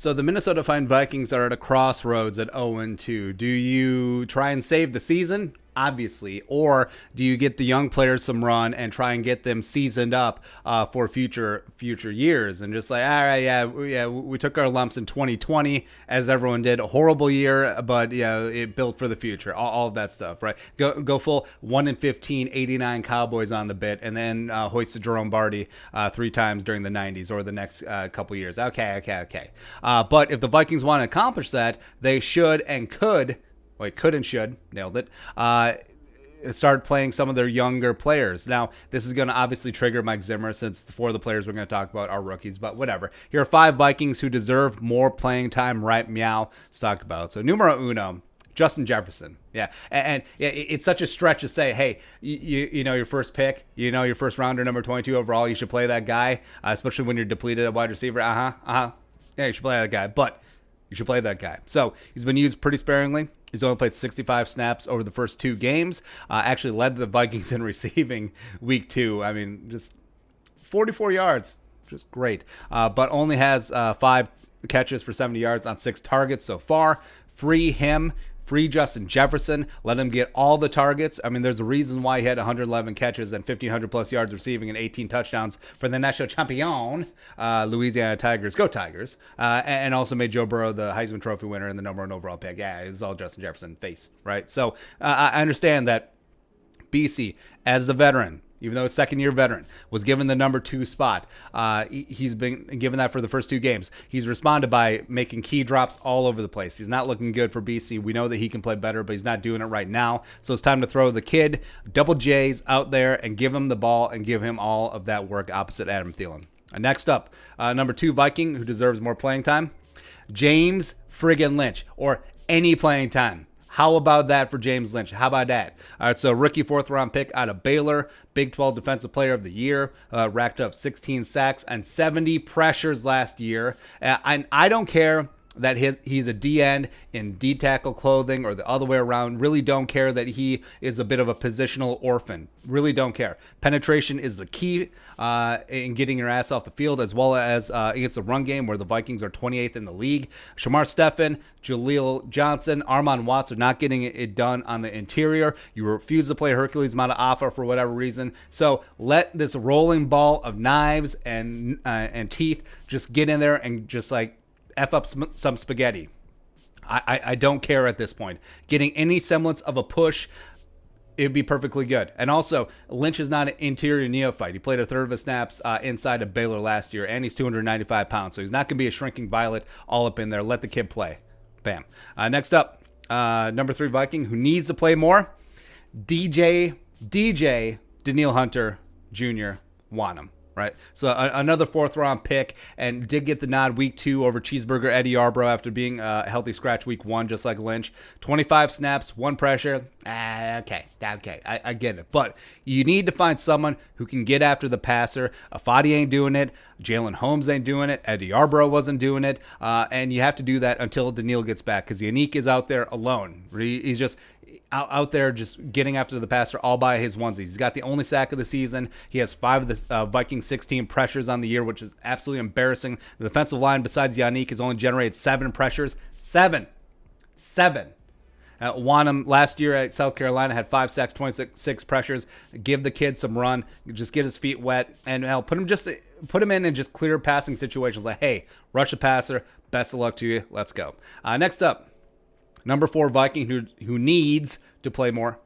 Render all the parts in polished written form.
So the Minnesota Vikings are at a crossroads at 0-2. Do you try and save the season? Obviously. Or do you get the young players some run and try and get them seasoned up for future years? And just like, all right, yeah, we took our lumps in 2020, as everyone did. A horrible year, but yeah, it built for the future. All of that stuff, right? Go full 1-15, 89 Cowboys on the bit, and then hoist Jerome Barty 3 times during the 90s or the next couple years. Okay. But if the Vikings want to accomplish that, they should and could. Could and should, nailed it, start playing some of their younger players. Now, this is going to obviously trigger Mike Zimmer, since 4 of the players we're going to talk about are rookies, but whatever. Here are 5 Vikings who deserve more playing time, right? Meow. Let's talk about. So, numero uno, Justin Jefferson. Yeah, and it's such a stretch to say, hey, you know your first pick, your first rounder, number 22 overall, you should play that guy, especially when you're depleted at wide receiver. Yeah, you should play that guy, but you should play that guy. So, he's been used pretty sparingly. He's only played 65 snaps over the first 2 games. Actually led the Vikings in receiving week 2. I mean, just 44 yards. Just great. But only has 5 catches for 70 yards on 6 targets so far. Free him. Free Justin Jefferson. Let him get all the targets. I mean, there's a reason why he had 111 catches and 1,500 plus yards receiving and 18 touchdowns for the national champion, Louisiana Tigers. Go Tigers. And also made Joe Burrow the Heisman Trophy winner and the number 1 overall pick. Yeah, it's all Justin Jefferson face, right? So I understand that BC, as the veteran, even though a second-year veteran, was given the number 2 spot. He's been given that for the first 2 games. He's responded by making key drops all over the place. He's not looking good for BC. We know that he can play better, but he's not doing it right now. So it's time to throw the kid, double J's, out there and give him the ball and give him all of that work opposite Adam Thielen. Next up, number 2 Viking, who deserves more playing time, James friggin' Lynch, or any playing time. How about that for James Lynch? How about that? All right, so rookie 4th-round pick out of Baylor, Big 12 Defensive Player of the Year, racked up 16 sacks and 70 pressures last year. And I don't care that he's a D-end in D-tackle clothing or the other way around. Really don't care that he is a bit of a positional orphan. Really don't care. Penetration is the key in getting your ass off the field, as well as against the run game, where the Vikings are 28th in the league. Shamar Stephen, Jaleel Johnson, Armon Watts are not getting it done on the interior. You refuse to play Hercules Mataafa for whatever reason. So let this rolling ball of knives and teeth just get in there and just like F up some spaghetti. I don't care at this point. Getting any semblance of a push, it would be perfectly good. And also, Lynch is not an interior neophyte. He played a third of his snaps inside of Baylor last year, and he's 295 pounds. So he's not going to be a shrinking violet all up in there. Let the kid play. Bam. Next up, number 3 Viking, who needs to play more, DJ Daniil Hunter Jr. Wonnum. Right, so another 4th-round pick, and did get the nod week 2 over Cheeseburger Eddie Yarbrough after being a healthy scratch week 1, just like Lynch. 25 snaps, 1 pressure. Okay, I get it. But you need to find someone who can get after the passer. Afadi ain't doing it. Jalen Holmes ain't doing it. Eddie Yarbrough wasn't doing it. And you have to do that until Daniil gets back, because Yannick is out there alone. He's just out there just getting after the passer all by his onesies. He's got the only sack of the season. He has 5 of the Vikings 16 pressures on the year, which is absolutely embarrassing. The defensive line, besides Yannick, has only generated 7 pressures. 7. Wonnum last year at South Carolina had 5 sacks, 26 pressures. Give the kid some run. Just get his feet wet. And put him in just clear passing situations. Like, hey, rush the passer. Best of luck to you. Let's go. Next up, number 4 Viking who needs to play more.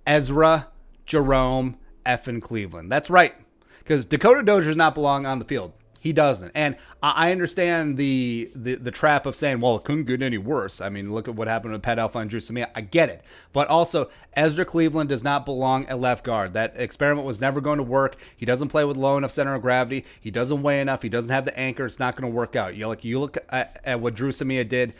Ezra Jerome effing Cleveland. That's right. Because Dakota Dozier does not belong on the field. He doesn't. And I understand the trap of saying, well, it couldn't get any worse. I mean, look at what happened with Pat Elflein and Drew Samia. I get it. But also, Ezra Cleveland does not belong at left guard. That experiment was never going to work. He doesn't play with low enough center of gravity. He doesn't weigh enough. He doesn't have the anchor. It's not going to work out. You look at what Drew Samia did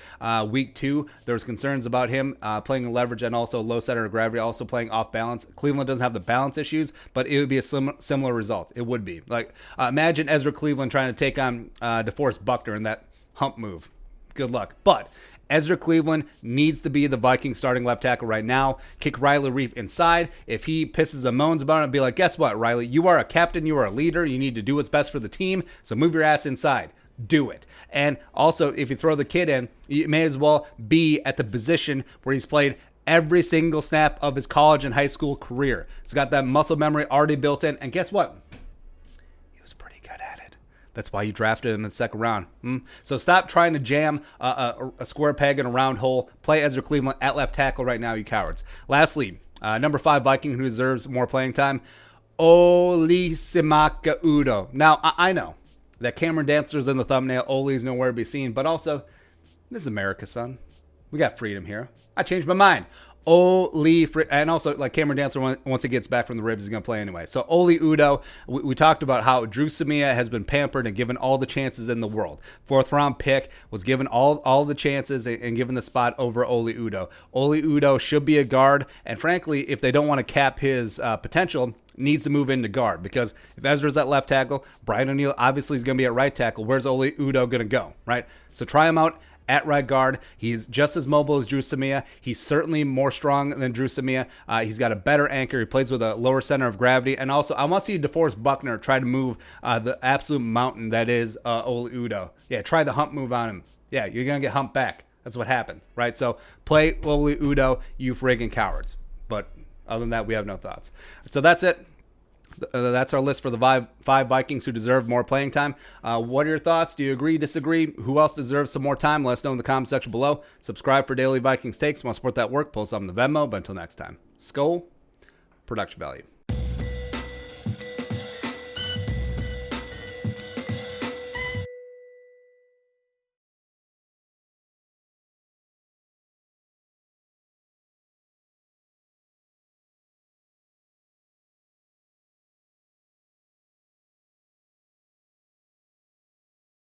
week 2. There was concerns about him playing in leverage and also low center of gravity, also playing off balance. Cleveland doesn't have the balance issues, but it would be a similar result. It would be. Like, imagine Ezra Cleveland trying to take on DeForest Buckner in that hump move. Good luck. But Ezra Cleveland needs to be the Vikings starting left tackle right now. Kick Riley Reef inside. If he pisses and moans about it, be like, guess what, Riley? You are a captain. You are a leader. You need to do what's best for the team. So move your ass inside. do it. And also, if you throw the kid in, you may as well be at the position where he's played every single snap of his college and high school career. He's got that muscle memory already built in. And guess what? He was pretty good at it. That's why you drafted him in the second round. So stop trying to jam a square peg in a round hole. Play Ezra Cleveland at left tackle right now, you cowards. Lastly, number 5 Viking who deserves more playing time, Okudah. Now, I know that Cameron Dantzler's in the thumbnail. Oli's nowhere to be seen. But also, this is America, son. We got freedom here. I changed my mind. And also, like Cameron Dantzler, once he gets back from the ribs, he's going to play anyway. So Okudah, we talked about how Drew Samia has been pampered and given all the chances in the world. 4th round pick, was given all the chances and given the spot over Okudah. Okudah should be a guard. And frankly, if they don't want to cap his potential, needs to move into guard, because if Ezra's at left tackle, Brian O'Neill obviously is going to be at right tackle. Where's Okudah going to go, right? So try him out at right guard. He's just as mobile as Drew Samia. He's certainly more strong than Drew Samia. He's got a better anchor. He plays with a lower center of gravity. And also, I want to see DeForest Buckner try to move the absolute mountain that is Okudah. Yeah, try the hump move on him. Yeah, you're going to get humped back. That's what happens, right? So play Okudah, you friggin' cowards. But other than that, we have no thoughts. So that's it. That's our list for the 5 Vikings who deserve more playing time. What are your thoughts? Do you agree, disagree? Who else deserves some more time? Let us know in the comment section below. Subscribe for daily Vikings takes. Want to support that work? Post on the Venmo. But until next time, Skol, production value.